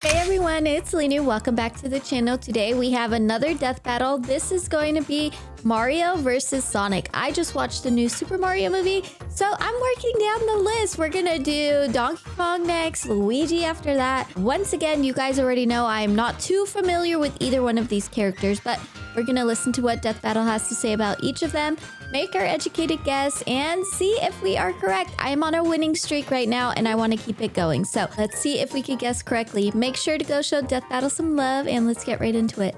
Hey everyone, it's Linu. Welcome back to the channel. Today we have another death battle. This is going to be Mario versus Sonic. I just watched the new Super Mario movie, so I'm working down the list. We're gonna do Donkey Kong next, Luigi after that. Once again, you guys already know I am not too familiar with either one of these characters, but we're gonna listen to what Death Battle has to say about each of them, make our educated guess, and see if we are correct. I am on a winning streak right now, and I want to keep it going. So let's see if we can guess correctly. Make sure to go show Death Battle some love, and let's get right into it.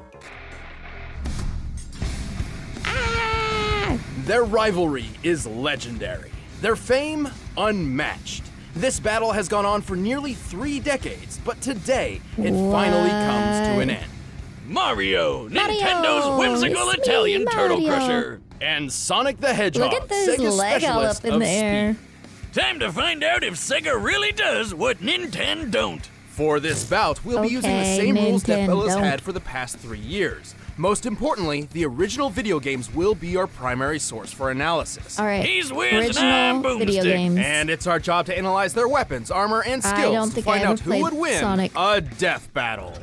Their rivalry is legendary. Their fame, unmatched. This battle has gone on for nearly 3 decades, but today, it finally comes to an end. Mario, Nintendo's whimsical It's me, Italian turtle Mario. crusher. And Sonic the Hedgehog, Look at this Sega's leg all specialist up in of the air. speed. Time to find out if Sega really does what Nintendo don't. For this bout, we'll be using the Okay, same rules Death Battle has Nintendo. had for the past 3 years. Most importantly, the original video games will be our primary source for analysis. All right, He's Wiz and I'm original video Boomstick. games. And it's our job to analyze their weapons, armor, and I skills don't to think I find ever out who played would win Sonic. a death battle.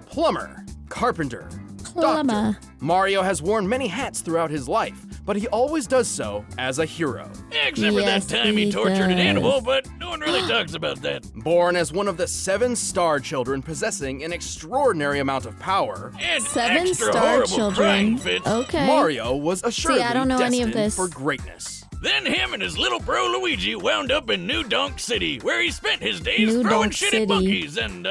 Plumber, carpenter, Plumber. doctor. Mario has worn many hats throughout his life, but he always does so as a hero. Except for Yes, that time he he tortured an does. animal, but no one really talks about that. Born as one of the 7 star children possessing an extraordinary amount of power, And 7 extra star horrible crying children. fits. Okay. Mario was assuredly I don't know any of destined this. for greatness. Then him and his little bro Luigi wound up in New Donk City, where he spent his days New throwing Donk shit City. at monkeys and,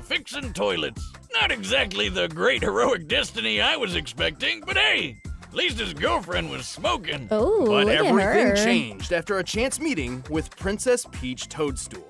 fixing toilets. Not exactly the great heroic destiny I was expecting, but hey, at least his girlfriend was smoking. Oh, But look at everything her. changed after a chance meeting with Princess Peach Toadstool.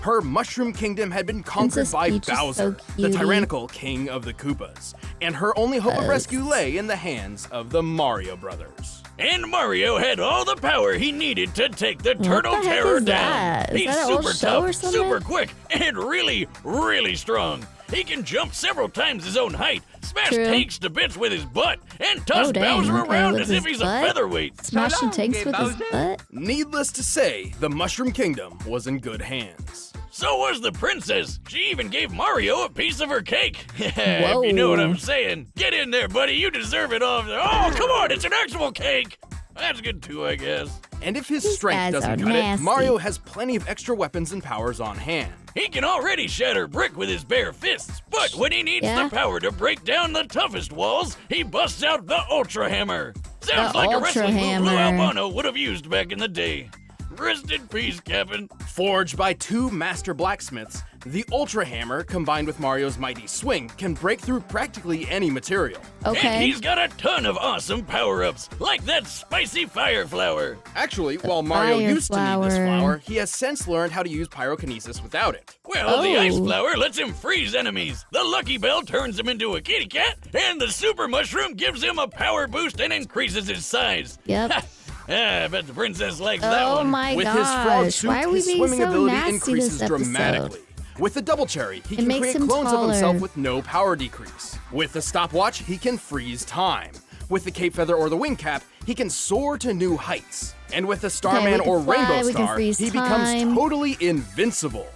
Her Mushroom Kingdom had been conquered Princess by Peach is so Bowser, the cutie. tyrannical king of the Koopas, and her only hope of rescue lay in the hands of the Mario brothers. And Mario had all the power he needed to take the Turtle the heck Terror is down. that? Is He's that an old super show or tough, something? super quick, and really, really strong. He can jump several times his own height, smash True. tanks to bits with his butt, and toss Oh, dang, Bowser okay, around with as if his he's butt? a featherweight. Smashing tanks with his butt. Needless to say, the Mushroom Kingdom was in good hands. So was the princess. She even gave Mario a piece of her cake. Whoa. If you know what I'm saying. Get in there, buddy. You deserve it all. Oh, come on. It's an actual cake. That's good too, I guess. And if his These strength guys doesn't are cut nasty. it, Mario has plenty of extra weapons and powers on hand. He can already shatter brick with his bare fists, but when he needs Yeah. the power to break down the toughest walls, he busts out the Ultra Hammer. Sounds The like a Ultra wrestling move Lou Hammer. Albano would have used back in the day. Rest in peace, Kevin. Forged by 2 master blacksmiths, the Ultra Hammer, combined with Mario's mighty swing, can break through practically any material. And Okay. he's got a ton of awesome power-ups, like that spicy fire flower. Actually, while Mario fire used to need this flower. flower, he has since learned how to use pyrokinesis without it. Well, the ice Oh. flower lets him freeze enemies. The Lucky Bell turns him into a kitty cat, and the Super Mushroom gives him a power boost and increases his size. Yep. I bet the princess likes that Oh one. my With gosh. his frog suit, Why are we his being swimming so ability nasty increases this episode? dramatically. With the Double Cherry, he can makes create him clones of taller. himself with no power decrease. With the stopwatch, he can freeze time. With the Cape Feather or the Wing Cap, he can soar to new heights. And with the Starman we can or fly, Rainbow we can Star, freeze he time. becomes totally invincible.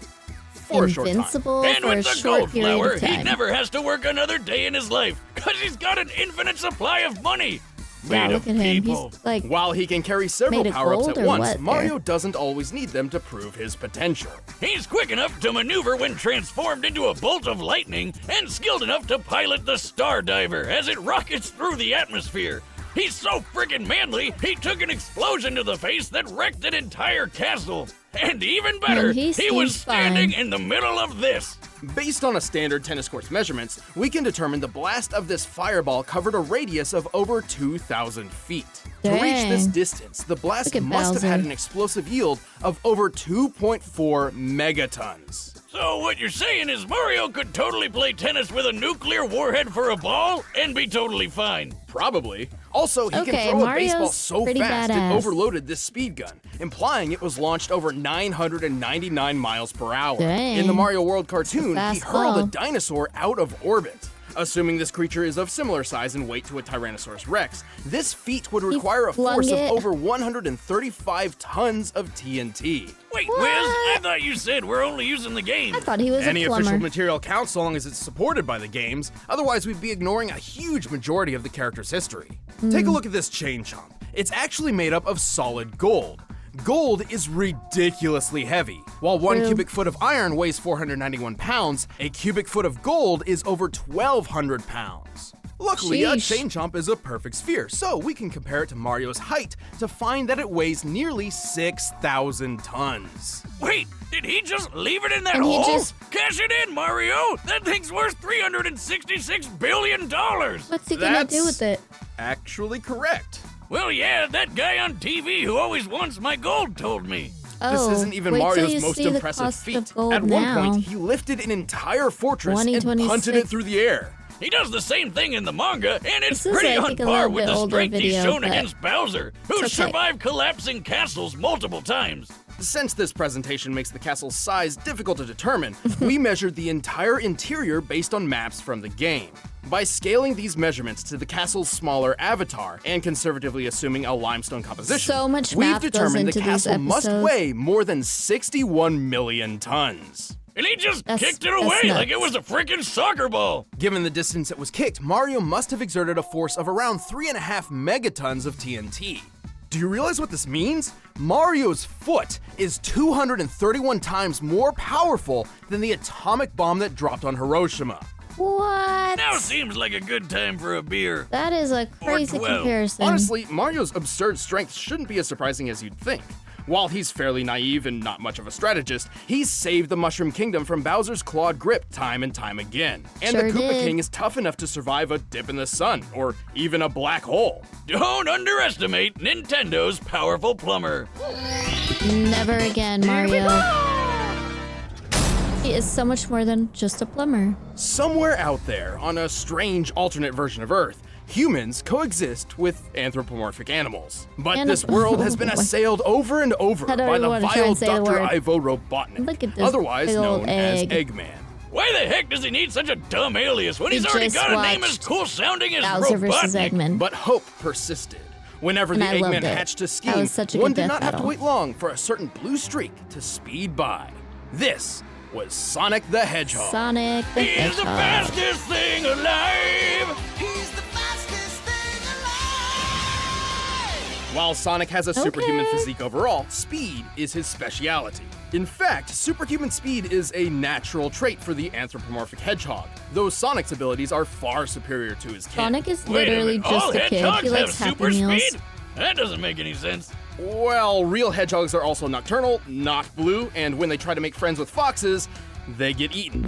For a short time. Invincible And for a with the short gold period flower, of he time. never has to work another day in his life, because he's got an infinite supply of money. Yeah, Made look of at him. people. He's like, While he can carry several Made of power-ups gold at or once, what Mario there? doesn't always need them to prove his potential. He's quick enough to maneuver when transformed into a bolt of lightning, and skilled enough to pilot the Star Diver as it rockets through the atmosphere. He's so freaking manly, he took an explosion to the face that wrecked an entire castle. And even better, And he he was seems standing fine. in the middle of this. Based on a standard tennis court's measurements, we can determine the blast of this fireball covered a radius of over 2,000 feet. To reach this Dang. distance, the blast Look at must have had Bowser. an explosive yield of over 2.4 megatons. So what you're saying is Mario could totally play tennis with a nuclear warhead for a ball and be totally fine. Probably. Also, he Okay, can throw a baseball Mario's so pretty fast badass. it overloaded this speed gun, implying it was launched over 999 miles per hour. Dang. In the Mario World cartoon, he fast hurled ball. a dinosaur out of orbit. Assuming this creature is of similar size and weight to a Tyrannosaurus Rex, this feat would require a flung force of it. over 135 tons of TNT. Wait, What? Wiz, I thought you said we're only using the game. I thought he was Any a plumber. official material counts so long as it's supported by the games, otherwise we'd be ignoring a huge majority of the character's history. Take a look at this chain chomp. It's actually made up of solid gold. Gold is ridiculously heavy. While 1 True. cubic foot of iron weighs 491 pounds, a cubic foot of gold is over 1,200 pounds. Luckily, a Sheesh. chain chomp is a perfect sphere, so we can compare it to Mario's height to find that it weighs nearly 6,000 tons. Wait, did he just leave it in that And he hole? just- Cash it in, Mario! That thing's worth $366 billion! What's he gonna do with it? Actually correct. Well, yeah, that guy on TV who always wants my gold told me. Oh, This isn't even wait till Mario's you most see the impressive cost feat. of gold At one now. point, he lifted an entire fortress and punted 2026. it through the air. He does the same thing in the manga, and it's This is, pretty I on think, a par little with bit the older strength he's video, shown but against Bowser, who it's okay. survived collapsing castles multiple times. Since this presentation makes the castle's size difficult to determine, we measured the entire interior based on maps from the game. By scaling these measurements to the castle's smaller avatar and conservatively assuming a limestone composition, So much we've math goes determined the into these castle must episodes. weigh more than 61 million tons. And he just That's- kicked it that's away like nuts. it was a freaking soccer ball. Given the distance it was kicked, Mario must have exerted a force of around 3.5 megatons of TNT. Do you realize what this means? Mario's foot is 231 times more powerful than the atomic bomb that dropped on Hiroshima. What? Now seems like a good time for a beer. That is a crazy 12. comparison. Honestly, Mario's absurd strength shouldn't be as surprising as you'd think. While he's fairly naive and not much of a strategist, he's saved the Mushroom Kingdom from Bowser's clawed grip time and time again. And Sure the Koopa did. King is tough enough to survive a dip in the sun, or even a black hole. Don't underestimate Nintendo's powerful plumber. Never again, Mario. He is so much more than just a plumber. Somewhere out there, on a strange alternate version of Earth, humans coexist with anthropomorphic animals. But this world has been assailed over and over I don't by even the wanna try vile and say the Dr. word. Ivo Robotnik, Look at this otherwise big old known as egg. Eggman. Why the heck does he need such a dumb alias when He he's already just got a name as watched cool sounding as Bowser versus Robotnik? Eggman. But hope persisted. Whenever And the I loved Eggman it. hatched his That scheme, was such a one good did death not have to battle. wait long for a certain blue streak to speed by. This was Sonic the Hedgehog. Sonic the He's the Hedgehog. fastest thing alive! While Sonic has a superhuman Okay. physique overall, speed is his speciality. In fact, superhuman speed is a natural trait for the anthropomorphic hedgehog, though Sonic's abilities are far superior to his kin. Sonic is Wait a literally minute, all just a kid. hedgehogs He likes have Happy super Meals. speed? That doesn't make any sense. Well, real hedgehogs are also nocturnal, not blue, and when they try to make friends with foxes, they get eaten.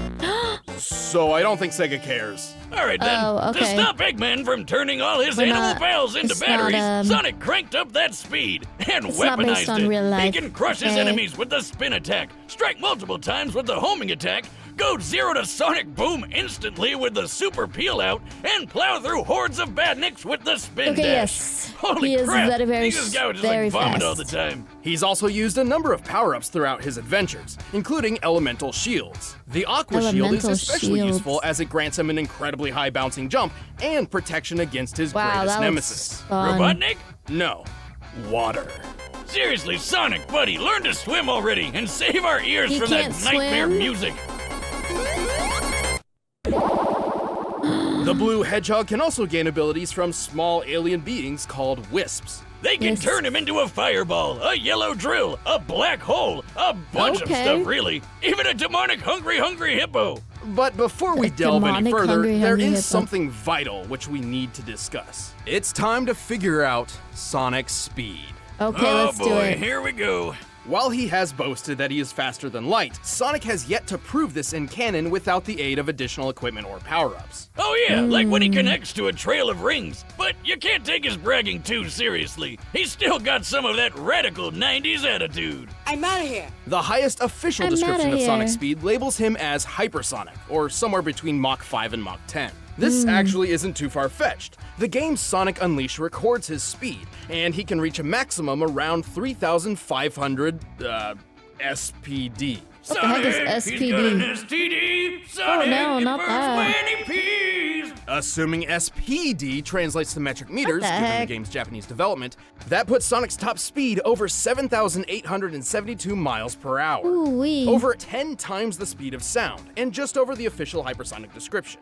So I don't think Sega cares. All right then, Oh, to okay. stop Eggman from turning all his We're animal not- pals into it's not, batteries, Sonic cranked up that speed and It's not based weaponized on it. real life, He can crush his okay? enemies with the spin attack, strike multiple times with the homing attack, go 0 to Sonic Boom instantly with the super peel out, and plow through hordes of badniks with the spin Okay, dash. yes. Holy He is crap! very, very this guy would just very like vomit fast. all the time. He's also used a number of power-ups throughout his adventures, including elemental shields. The Aqua Shield is Elemental especially shields. useful as it grants him an incredibly high bouncing jump and protection against his Wow, greatest that nemesis. looks fun. Robotnik? No, water. Seriously, Sonic, buddy, learn to swim already and save our ears He from that can't nightmare swim? music. The blue hedgehog can also gain abilities from small alien beings called wisps. They can Yes. turn him into a fireball, a yellow drill, a black hole, a bunch of Okay. stuff, really. Even a demonic hungry hippo. But before we A delve any demonic further, hungry there hippo. is something vital which we need to discuss. It's time to figure out Sonic's speed. Okay, Oh let's boy, do it. here we go. While he has boasted that he is faster than light, Sonic has yet to prove this in canon without the aid of additional equipment or power-ups. Oh yeah, like when he Hmm. connects to a trail of rings. But you can't take his bragging too seriously. He's still got some of that radical 90s attitude. I'm out of here. The highest official I'm description outta of Sonic's here. speed labels him as hypersonic, or somewhere between Mach 5 and Mach 10. This actually isn't too far-fetched. The game Sonic Unleashed records his speed, and he can reach a maximum around 3,500, SPD. What the heck is Sonic, SPD? He's got an STD. Sonic, no, he not burns that. when he pees. Assuming SPD translates to metric meters, given the heck? game's Japanese development, that puts Sonic's top speed over 7,872 miles per hour. Ooh-wee. Over 10 times the speed of sound, and just over the official hypersonic description.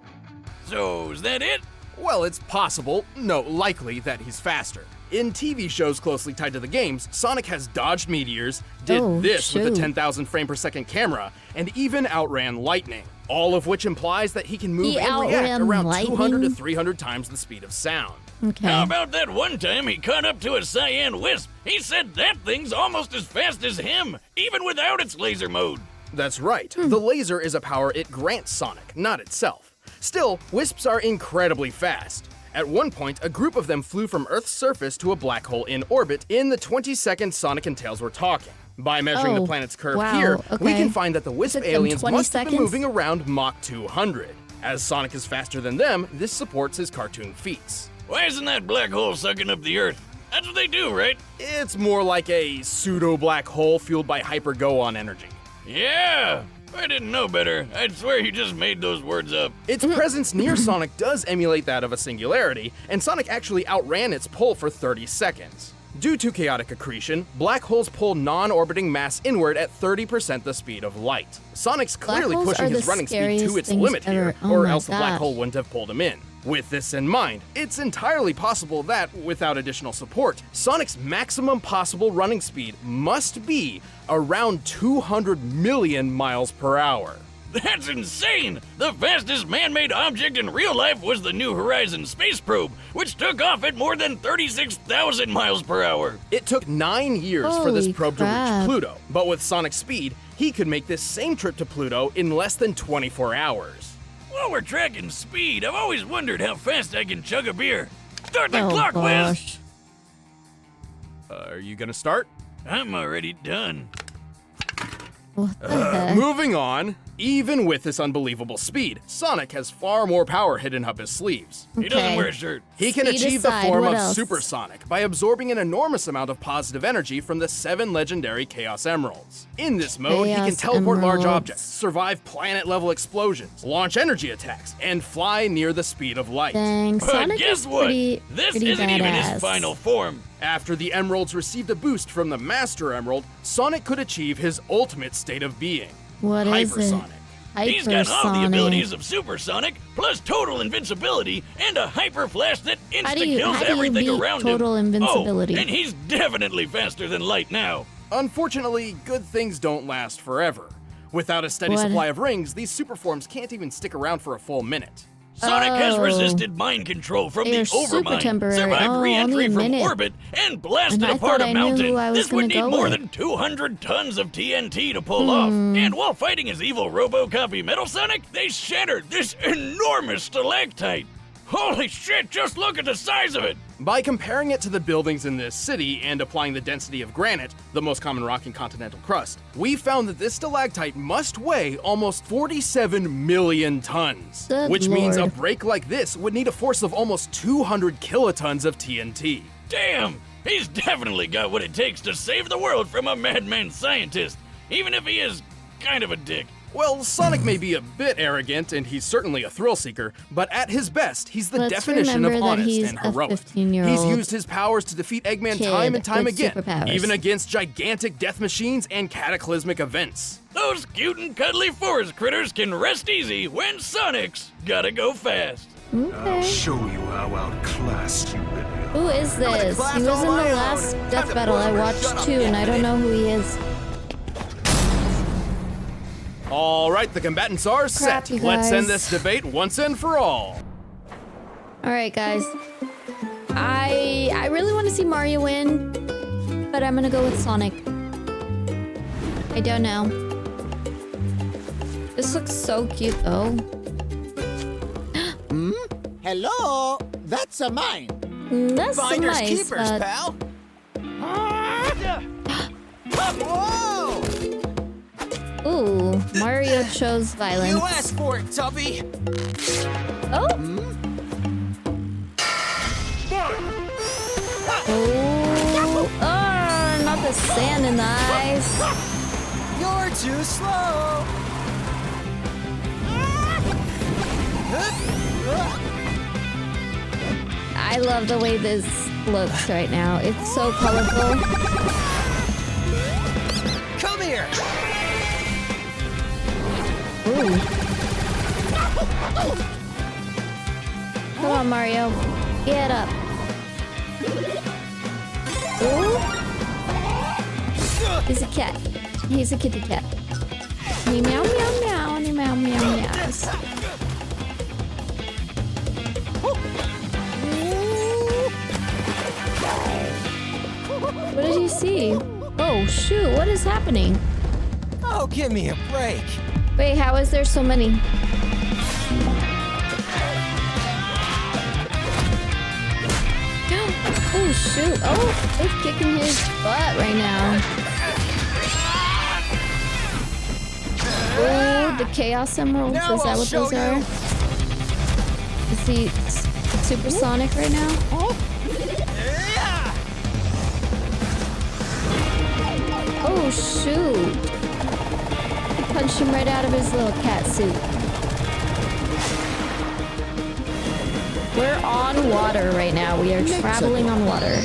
So, is that it? Well, it's possible, no, likely, that he's faster. In TV shows closely tied to the games, Sonic has dodged meteors, did this with a shoot. 10,000 frame per second camera, and even outran lightning. All of which implies that he can move He and react outran around 200 to lightning? 300 times the speed of sound. Okay. How about that one time he caught up to a cyan wisp? He said that thing's almost as fast as him, even without its laser mode. That's right. The laser is a power it grants Sonic, not itself. Still, wisps are incredibly fast. At one point, a group of them flew from Earth's surface to a black hole in orbit in the 20 seconds Sonic and Tails were talking. By measuring the planet's curve wow, here, we okay. can find that the wisp Took them aliens 20 must have been seconds? moving around Mach 200. As Sonic is faster than them, this supports his cartoon feats. Why isn't that black hole sucking up the Earth? That's what they do, right? It's more like a pseudo-black hole fueled by hyper-go-on energy. Yeah! If I didn't know better, I'd swear you just made those words up. Its presence near Sonic does emulate that of a singularity, and Sonic actually outran its pull for 30 seconds. Due to chaotic accretion, black holes pull non-orbiting mass inward at 30% the speed of light. Sonic's clearly holes pushing are his the running speed to scariest its things limit here, ever. Oh or my else the black gosh. hole wouldn't have pulled him in. With this in mind, it's entirely possible that, without additional support, Sonic's maximum possible running speed must be around 200 million miles per hour. That's insane! The fastest man-made object in real life was the New Horizons space probe, which took off at more than 36,000 miles per hour. It took 9 years for this Holy probe to crap. reach Pluto, but with Sonic's speed, he could make this same trip to Pluto in less than 24 hours. While we're tracking speed, I've always wondered how fast I can chug a beer. Start the Oh, clock, Wiz! gosh. Are you gonna start? I'm already done. What the heck? Moving on, even with this unbelievable speed, Sonic has far more power hidden up his sleeves. He doesn't Okay. wear a shirt. He can Speed achieve the aside, form what of else? Super Sonic by absorbing an enormous amount of positive energy from the 7 legendary Chaos Emeralds. In this mode, he can Chaos teleport large Emeralds. objects, survive planet-level explosions, launch energy attacks, and fly near the speed of light. Dang, But Sonic guess is what? pretty, This pretty isn't badass. even his final form. After the Emeralds received a boost from the Master Emerald, Sonic could achieve his ultimate state of being. What is it? Hypersonic. He's got all the abilities Hypersonic. of Super Sonic, plus total invincibility, and a hyper flash that How do you insta-kills everything beat around total him. invincibility? Oh, and he's definitely faster than light now. Unfortunately, good things don't last forever. Without a steady What? supply of rings, these super forms can't even stick around for a full minute. Sonic has Oh. resisted mind control from They're the super Overmind, temporary. survived Oh, re-entry only a from minute. orbit, and blasted And I apart thought a I knew who mountain. I was This would gonna need go more with. than 200 tons of TNT to pull off. And while fighting his evil RoboCopy Metal Sonic, they shattered this enormous stalactite. Holy shit, just look at the size of it! By comparing it to the buildings in this city and applying the density of granite, the most common rock in continental crust, we found that this stalactite must weigh almost 47 million tons. Good which means a lord. break like this would need a force of almost 200 kilotons of TNT. Damn! He's definitely got what it takes to save the world from a madman scientist, even if he is kind of a dick. Well, Sonic may be a bit arrogant, and he's certainly a thrill seeker, but at his best, he's the Let's definition of remember that honest he's and a heroic. 15-year-old He's used his powers to defeat Eggman kid time and time with again, superpowers. even against gigantic death machines and cataclysmic events. Those cute and cuddly forest critters can rest easy when Sonic's gotta go fast. Okay. Show you how outclassed you've been. Who is this? class He was all in the my own. last Time death to battle I shut watched up, too, and I don't know who he is. All right, the combatants are set. you Let's guys. end this debate once and for all. All right, guys. I really want to see Mario win, but I'm gonna go with Sonic. I don't know. This looks so cute, though. Hello? That's a mine. That's so Finders nice, keepers, but pal. Whoa! ooh, Mario chose violence. You asked for it, Tubby. Oh. Oh, not the sand in the eyes. You're too slow. love the way this looks right now. It's so colorful. Come here. Ooh. Come on, Mario. Get up. Ooh. He's a cat. He's a kitty cat. He meow meow meow and he meow meow meows. What did you see? Oh shoot, what is happening? Oh, give me a break. Wait, how is there so many? Oh shoot, oh, they're kicking his butt right now. Oh, the Chaos Emeralds, Now is that I'll what show those are? you. Is he supersonic right now? Oh shoot! He punched him right out of his little cat suit. We're on water right now. We are traveling on water.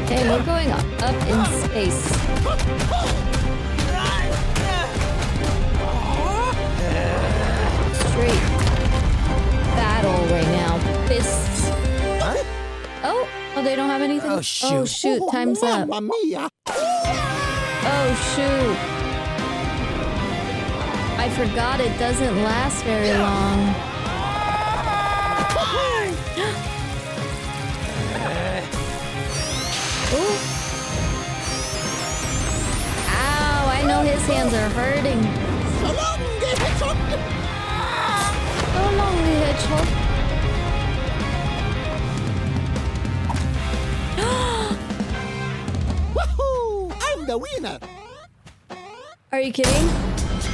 Hey, we're going up in space. Straight battle right now. Fists. Oh, they don't have anything? Oh, shoot. Oh, shoot. Time's up. Mamma mia. Oh, shoot. I forgot it doesn't last very long. Ooh. Ow, I know his hands are hurting. So long, the hedgehog. Woohoo! I'm the winner. Are you kidding?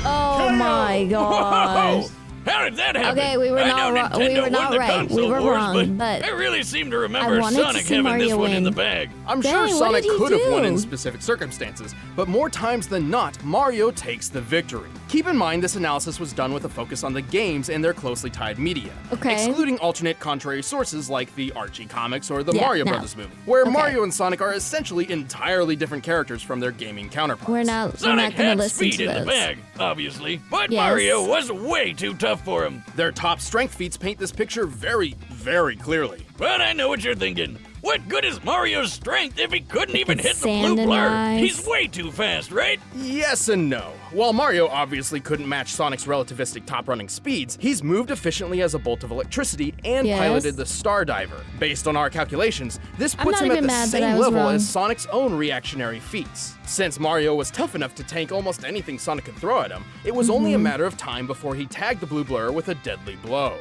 Oh my gosh. Whoa! How did that happen? Okay, we were I not know wrong. Nintendo We were won not the right. We console were wars, wrong, but I really seem to I remember wanted to Sonic see having Mario this one in the win. bag. I'm Dang, sure what Sonic did he could have won in do? specific circumstances, but more times than not, Mario takes the victory. Keep in mind this analysis was done with a focus on the games and their closely tied media, Okay. excluding alternate contrary sources like the Archie comics or the Yeah, Mario no. Brothers movie, where Okay. Mario and Sonic are essentially entirely different characters from their gaming counterparts. we're not Sonic gonna had listen speed to in the those. bag, obviously, but Yes. Mario was way too tough for him. Their top strength feats paint this picture very, very clearly. But I know what you're thinking. What good is Mario's strength if he couldn't even hit the sand blue in blur? eyes. He's way too fast, right? Yes and no. While Mario obviously couldn't match Sonic's relativistic top-running speeds, he's moved efficiently as a bolt of electricity and Yes. piloted the Star Diver. Based on our calculations, this I'm puts not him at even the mad that I same was level wrong. as Sonic's own reactionary feats. Since Mario was tough enough to tank almost anything Sonic could throw at him, it was only a Mm-hmm. matter of time before he tagged the blue blur with a deadly blow.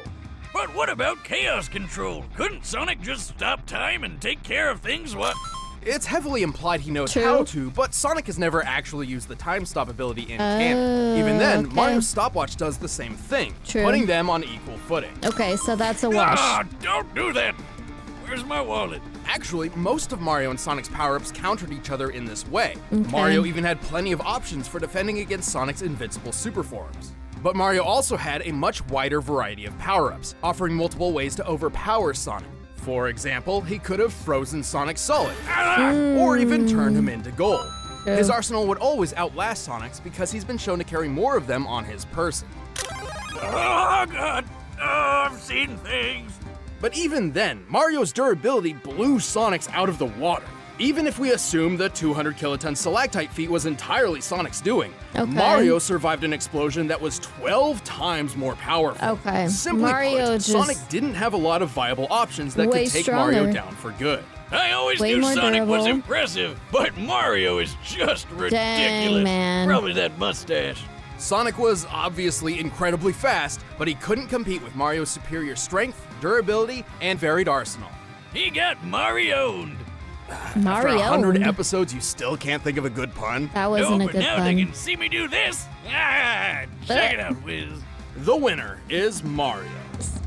But what about chaos control? Couldn't Sonic just stop time and take care of things? What? It's heavily implied he knows True. how to, but Sonic has never actually used the time stop ability in canon. Even then, okay. Mario's stopwatch does the same thing, True. putting them on equal footing. Okay, so that's a wash. Ah, don't do that. Where's my wallet? Actually, most of Mario and Sonic's power-ups countered each other in this way. Mario even had plenty of options for defending against Sonic's invincible super forms. But Mario also had a much wider variety of power-ups, offering multiple ways to overpower Sonic. For example, he could have frozen Sonic solid, or even turned him into gold. His arsenal would always outlast Sonic's because he's been shown to carry more of them on his person. Oh, God. Oh, I've seen things. But even then, Mario's durability blew Sonic's out of the water. Even if we assume the 200 kiloton stalactite feat was entirely Sonic's doing, Okay. Mario survived an explosion that was 12 times more powerful. Okay. Simply Mario put, just Sonic didn't have a lot of viable options that way could take stronger. Mario down for good. I always Way knew more Sonic was durable. impressive, but Mario is just ridiculous. Dang, man. Probably that mustache. Sonic was obviously incredibly fast, but he couldn't compete with Mario's superior strength, durability, and varied arsenal. He got Mario'd. For Mario. 100 episodes, you still can't think of a good pun? That wasn't No, a but good now they pun. can see me do this. Ah, check it out, Wiz. The winner is Mario.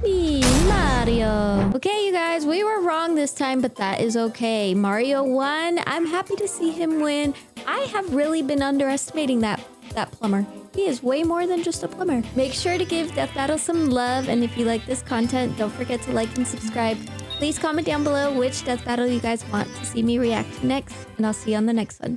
Me, Mario. Okay, you guys, we were wrong this time, but that is okay. Mario won. I'm happy to see him win. I have really been underestimating that that plumber. He is way more than just a plumber. Make sure to give Death Battle some love, and if you like this content, don't forget to like and subscribe. Please comment down below which Death Battle you guys want to see me react to next, and I'll see you on the next one.